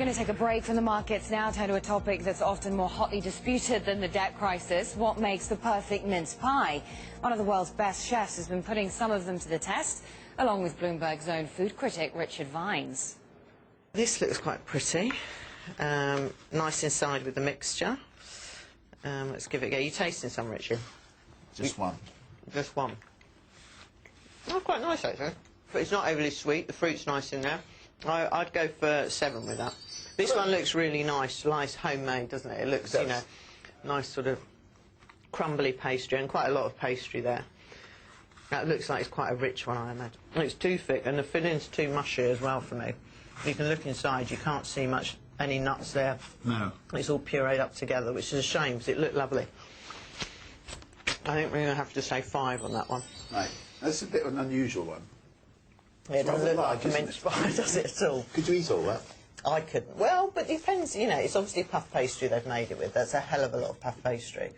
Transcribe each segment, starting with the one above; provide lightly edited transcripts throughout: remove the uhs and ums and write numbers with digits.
going to take a break from the markets now, turn to a topic that's often more hotly disputed than the debt crisis. What makes the perfect mince pie? One of the world's best chefs has been putting some of them to the test, along with Bloomberg's own food critic, Richard Vines. This looks quite pretty. Nice inside with the mixture. Let's give it a go. You tasting some, Richard? Just one. Just one. Oh, quite nice, actually. But it's not overly sweet. The fruit's nice in there. I'd go for 7 with that. This one looks really nice, homemade, doesn't it? It looks, you know, nice sort of crumbly pastry and quite a lot of pastry there. That looks like it's quite a rich one, I imagine. It's too thick and the filling's too mushy as well for me. You can look inside, you can't see any nuts there. No. It's all pureed up together, which is a shame because it looked lovely. I think we're going to have to say 5 on that one. Right. That's a bit of an unusual one. It doesn't look like a mince pie, does it, at all? Could you eat all that? I couldn't. Well, but it depends, you know, it's obviously puff pastry they've made it with. That's a hell of a lot of puff pastry.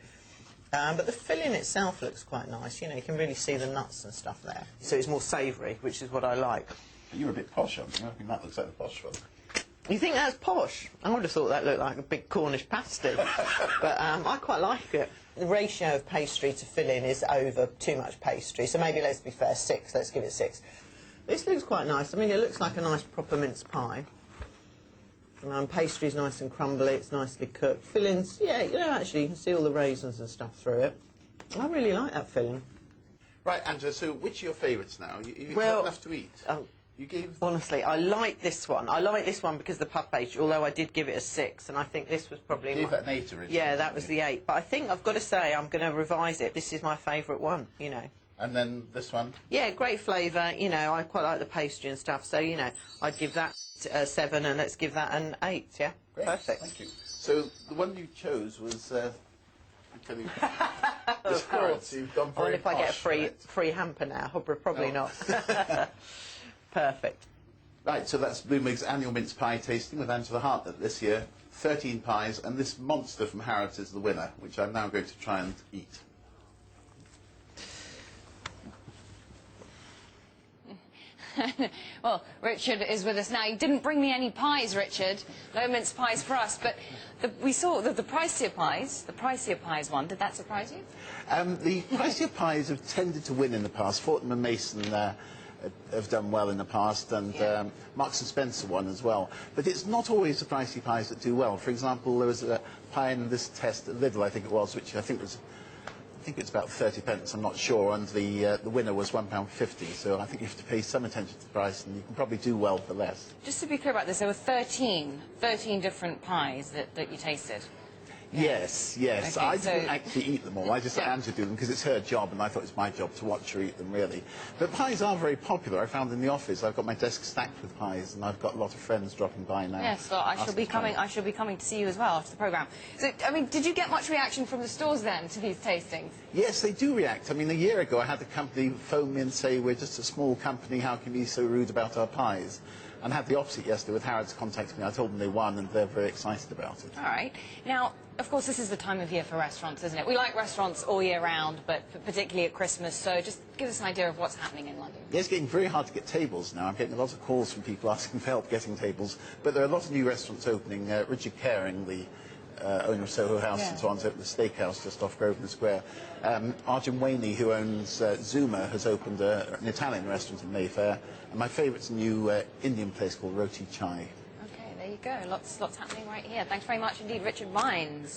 But the filling itself looks quite nice. You know, you can really see the nuts and stuff there. So it's more savoury, which is what I like. But you're a bit posh, aren't you? I think that looks like a posh one. You think that's posh? I would have thought that looked like a big Cornish pasty. But I quite like it. The ratio of pastry to filling is over too much pastry. So maybe, let's be fair, 6. Let's give it 6. This looks quite nice. I mean, it looks like a nice proper mince pie. Pastry's nice and crumbly, it's nicely cooked. Fillings, yeah, you know, actually, you can see all the raisins and stuff through it. I really like that filling. Right, Angela, so which are your favourites now? You've got enough to eat. You gave... Honestly, I like this one. I like this one because of the puff pastry, although I did give it a 6, and I think this was probably... You gave that an 8 originally. Yeah, that was the 8. But I think I've got to say I'm going to revise it. This is my favourite one, you know. And then this one? Yeah, great flavour, you know, I quite like the pastry and stuff, so, you know, I'd give that a 7 and let's give that an 8, yeah? Great. Perfect. Thank you. So the one you chose was... Of course. You've gone Well, if I get a posh, right? free hamper now, probably not. Perfect. Right, so that's Bloomberg's annual mince pie tasting with Angela Hartnett this year. 13 pies, and this monster from Harrods is the winner, which I'm now going to try and eat. Well, Richard is with us now. You didn't bring me any pies, Richard. No mince pies for us. But we saw the pricier pies one. Did that surprise you? The pricier pies have tended to win in the past. Fortnum and Mason have done well in the past, and Marks and Spencer won as well. But it's not always the pricey pies that do well. For example, there was a pie in this test at Lidl, I think it was, which I think it's about 30 pence, I'm not sure, and the winner was £1.50, so I think you have to pay some attention to the price, and you can probably do well for less. Just to be clear about this, there were 13 different pies that you tasted. Yes, yes. Okay, I didn't actually eat them all. I just let Angela do them because it's her job, and I thought it's my job to watch her eat them, really. But pies are very popular. I found in the office, I've got my desk stacked with pies, and I've got a lot of friends dropping by now. Yes, well, I shall be coming to see you as well after the programme. So, I mean, did you get much reaction from the stores then to these tastings? Yes, they do react. I mean, a year ago, I had the company phone me and say, we're just a small company, how can you be so rude about our pies? And I had the opposite yesterday with Harrods contacting me. I told them they won, and they're very excited about it. All right. Now, of course, this is the time of year for restaurants, isn't it? We like restaurants all year round, but particularly at Christmas. So just give us an idea of what's happening in London. Yeah, it's getting very hard to get tables now. I'm getting a lot of calls from people asking for help getting tables. But there are a lot of new restaurants opening. Richard Caring, the owner of Soho House and so on, has opened a steakhouse just off Grosvenor Square. Arjun Waney, who owns Zuma, has opened an Italian restaurant in Mayfair. And my favourite's a new Indian place called Roti Chai. Okay, there you go. Lots happening right here. Thanks very much indeed, Richard Vines.